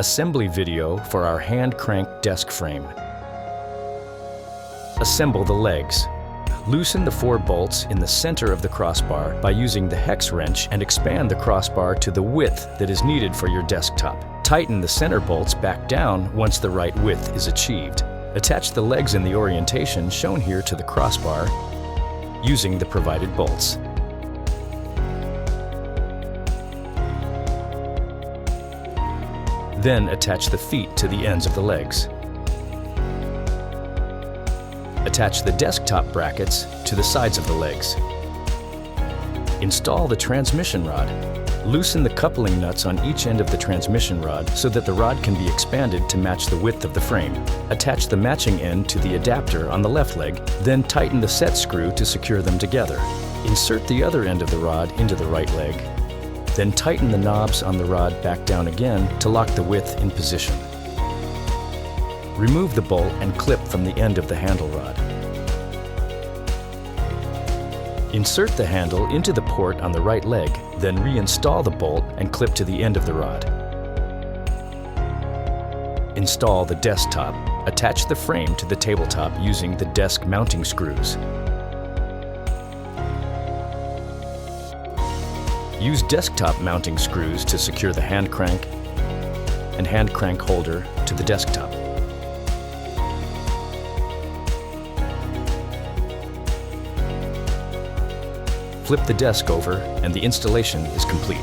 Assembly video for our hand crank desk frame. Assemble the legs. Loosen the 4 bolts in the center of the crossbar by using the hex wrench and expand the crossbar to the width that is needed for your desktop. Tighten the center bolts back down once the right width is achieved. Attach the legs in the orientation shown here to the crossbar using the provided bolts. Then attach the feet to the ends of the legs. Attach the desktop brackets to the sides of the legs. Install the transmission rod. Loosen the coupling nuts on each end of the transmission rod so that the rod can be expanded to match the width of the frame. Attach the matching end to the adapter on the left leg, then tighten the set screw to secure them together. Insert the other end of the rod into the right leg, then tighten the knobs on the rod back down again to lock the width in position. Remove the bolt and clip from the end of the handle rod. Insert the handle into the port on the right leg, then reinstall the bolt and clip to the end of the rod. Install the desktop. Attach the frame to the tabletop using the desk mounting screws. Use desktop mounting screws to secure the hand crank and hand crank holder to the desktop. Flip the desk over and the installation is complete.